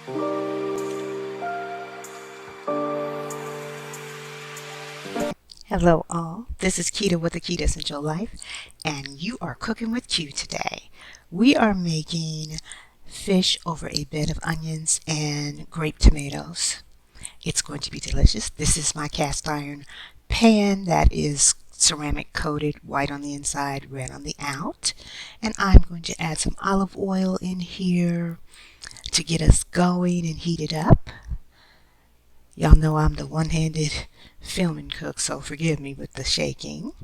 Hello all, this is Quita with the Quitassential Life, and you are cooking with Q today. We are making fish over a bed of onions and grape tomatoes. It's going to be delicious. This is my cast iron pan that is ceramic coated, white on the inside, red on the out. And I'm going to add some olive oil in here to get us going and heat it up. Y'all know I'm the one-handed filming cook, so forgive me with the shaking.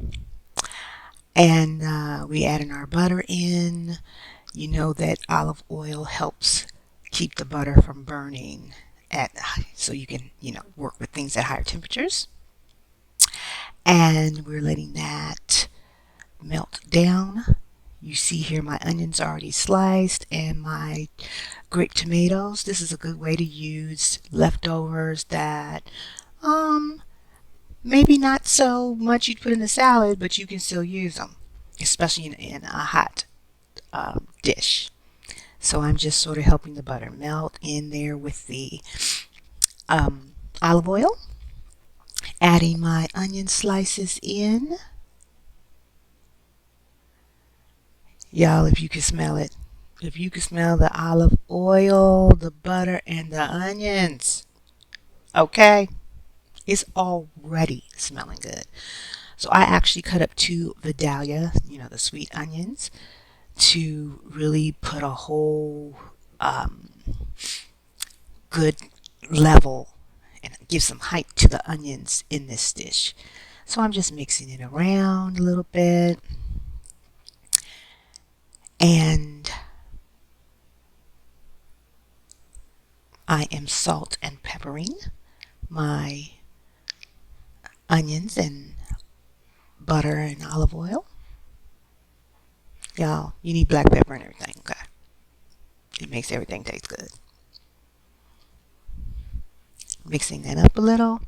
And we adding our butter in. You know that olive oil helps keep the butter from burning so you can, work with things at higher temperatures. And we're letting that melt down. You see here my onions already sliced and my grape tomatoes. This is a good way to use leftovers that maybe not so much you'd put in a salad, but you can still use them, especially in a hot dish. So I'm just sort of helping the butter melt in there with the olive oil. Adding my onion slices in. Y'all, if you can smell it, if you can smell the olive oil, the butter, and the onions, okay, it's already smelling good. So I actually cut up 2 Vidalia, the sweet onions, to really put a whole good level and give some height to the onions in this dish. So I'm just mixing it around a little bit. And I am salt and peppering my onions and butter and olive oil. Y'all, you need black pepper and everything, okay? It makes everything taste good. Mixing that up a little.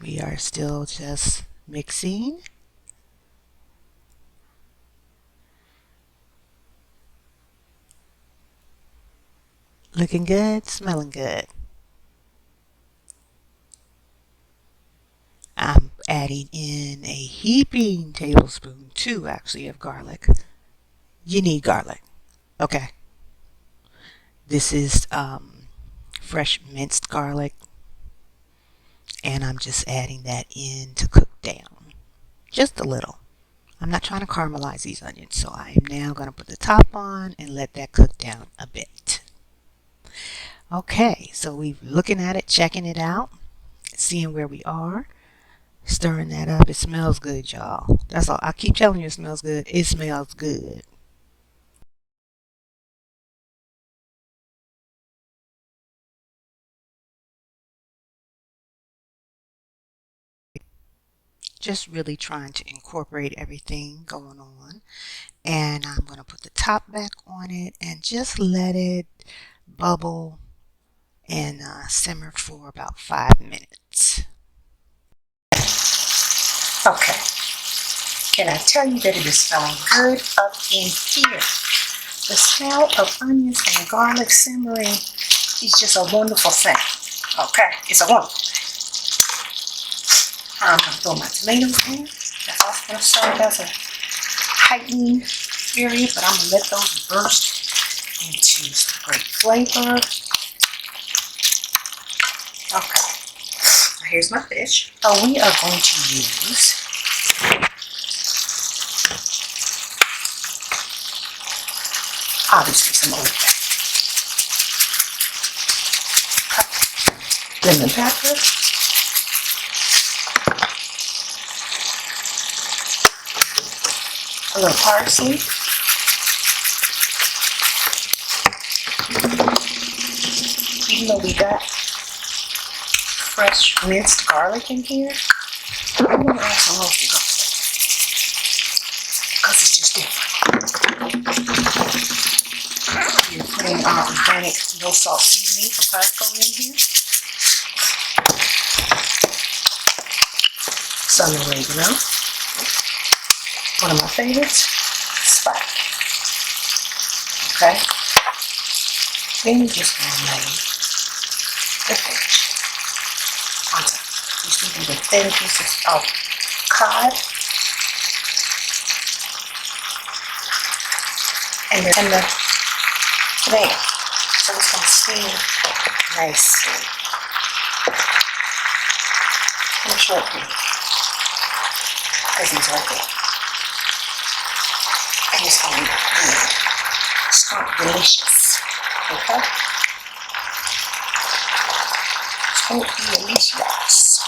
We are still just mixing. Looking good, smelling good. I'm adding in a heaping tablespoon, 2 actually, of garlic. You need garlic, okay? This is fresh minced garlic, and I'm just adding that in to cook down just a little. I'm not trying to caramelize these onions, so I am now going to put the top on and let that cook down a bit. Okay, so we're looking at it, checking it out, seeing where we are, stirring that up. It smells good, y'all. That's all. I keep telling you it smells good. It smells good. Just really trying to incorporate everything going on. And I'm going to put the top back on it and just let it bubble and simmer for about 5 minutes. Okay, can I tell you that it is smelling good up in here? The smell of onions and garlic simmering is just a wonderful thing. Okay, it's a wonderful thing. I'm going to throw my tomatoes in. That's also going to serve as a heightening area, but I'm going to let those burst into some great flavor. Okay, now here's my fish. So we are going to use obviously some old pepper, lemon pepper, a little parsley, even though we got fresh minced garlic in here, I'm going to add some roasted garlic because it's just different. We're putting our organic no salt seasoning from Costco in here, some oregano, one of my favorites, spot. Okay? Then you just want to lay the fish on top. You see these are thin pieces of cod and the tomato. So it's going to steam nicely. I'm short because these are thin. And it's going to be good. It's going to be delicious. Okay? It's going to be delicious.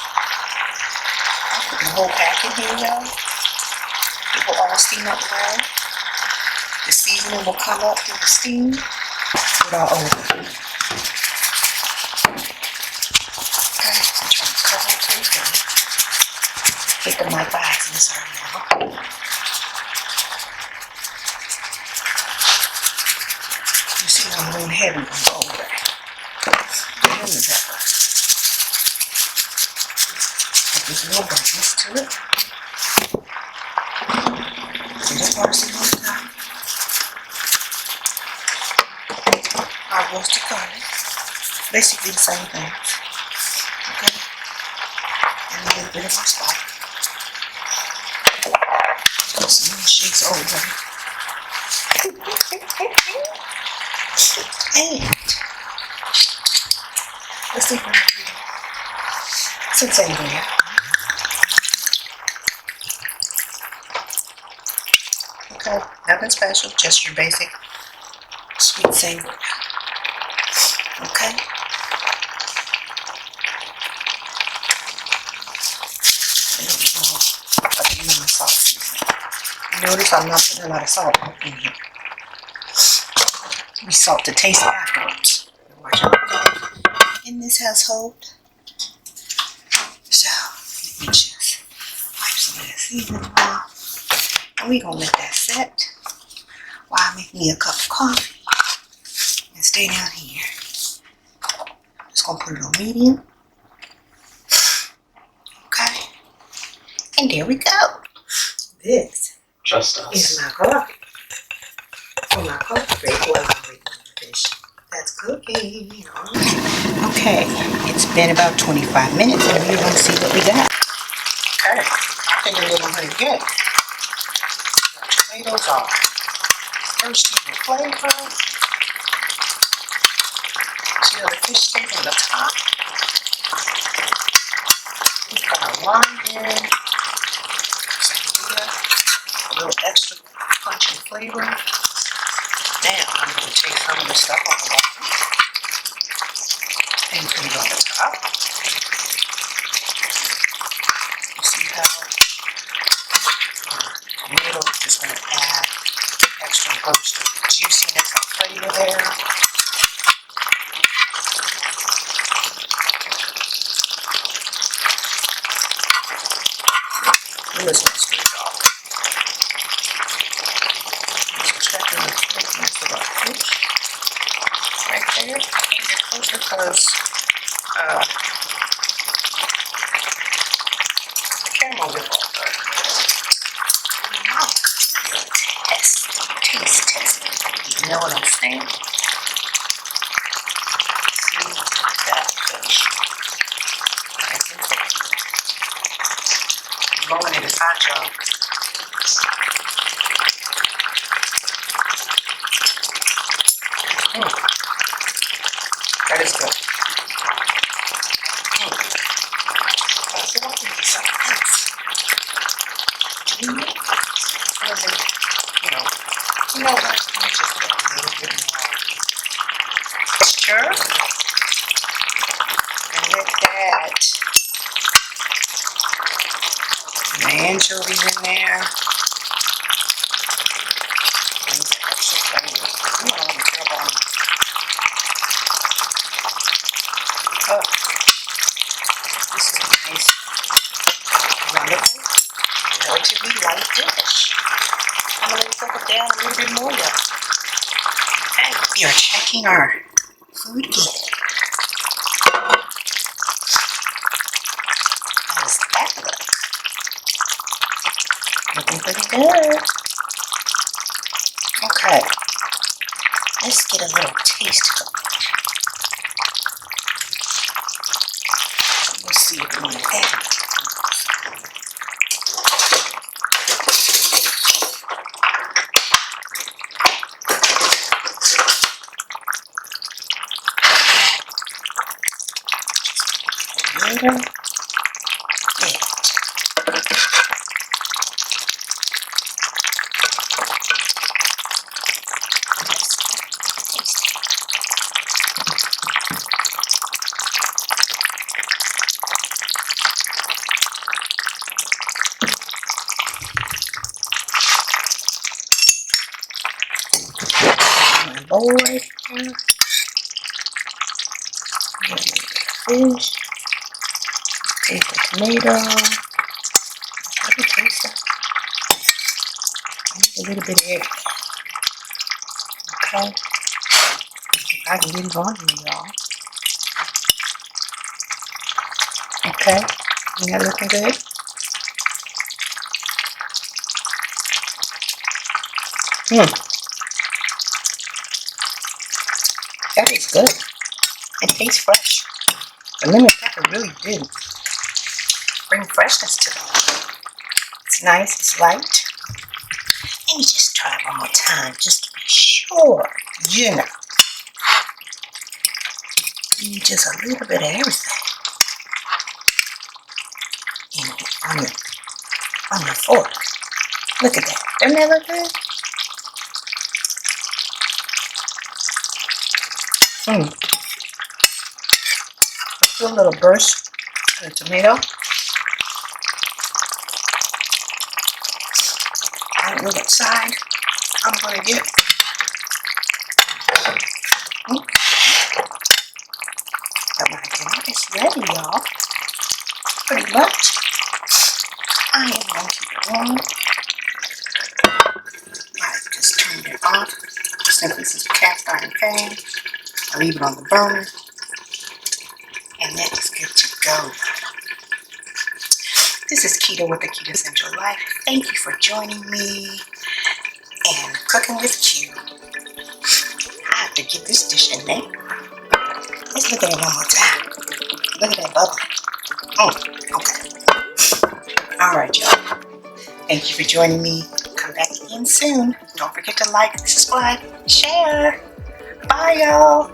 I'll put the whole pack in here, y'all. It will all steam up well. The seasoning will come up through the steam. Put it all over. Okay, I'm trying to cover it till it's done. Hit the mic by accident, sorry, y'all. You see I'm a little heavy on the over. Lemon pepper. Add this little brightness to it. Little parsley on top. Our roasted garlic. Basically the same thing. Okay? And a little bit of our spice. Some little shakes over. And let's see if we can some sangria. Okay, nothing special, just your basic sweet sangria. Okay. A little more of the non-salt seasoning. Notice I'm not putting a lot of salt in here. We salt to taste afterwards. Watch out. In this household. So, let me just wipe some of that seasoning off. And we're going to let that set while I make me a cup of coffee. And stay down here. Just going to put it on medium. Okay. And there we go. This just us. is my coffee. For my coffee break while I'm waiting on the fish. That's cooking. Okay, it's been about 25 minutes and we're going to see what we got. Okay, I think we're doing pretty good. Our tomatoes are thirsty with flavor. See how the fish stays on the top. We've got our lime in. A little extra punch and flavor. Now I'm going to take some of the stuff off the bottom and put it on the top. You see how our middle is just going to add extra burst of juiciness and flavor there. Ooh, it's going to stir it off. Right there. I can't get closer because the camera will go. Taste test. You know what I'm saying? See that fish. Nice and thick. Blowing it is hot, y'all. That is good. I feel like we need something else. You know what? Let me just get a little bit more texture. And let that anchovies in there. And the extra flavor. You know, I'm terrible on oh, this is a nice, wonderful, relatively light dish. I'm going to cook it down a little bit more, y'all. Okay, we are checking our food in. How does that look? Looking pretty good. right, let's get a little taste going. We'll see if we want to add it. Little bit. My boy, fish, taste the tomato. Let me taste it. I need a little bit of everything. Okay, if I can get it on here, y'all. Okay, isn't that looking good? That is good. It tastes fresh. The lemon pepper really do bring freshness to it. It's nice, it's light. Let me just try it one more time just to be sure. You know, you just a little bit of everything in it on your fork. Look at that. Doesn't that look good? Let's do a little burst of the tomato. I don't know what side I'm going to get. But my dinner is ready, y'all. Pretty much. I am going to keep it warm. I just turned it off. Since this is a cast iron pan, I leave it on the burner. And that is good to go. This is Quita with the Quitassential Life. Thank you for joining me and cooking with Q. I have to get this dish in there. Let's look at it one more time. Look at that bubble. Okay. Alright, y'all. Thank you for joining me. Come back again soon. Don't forget to like, subscribe, share. Bye, y'all.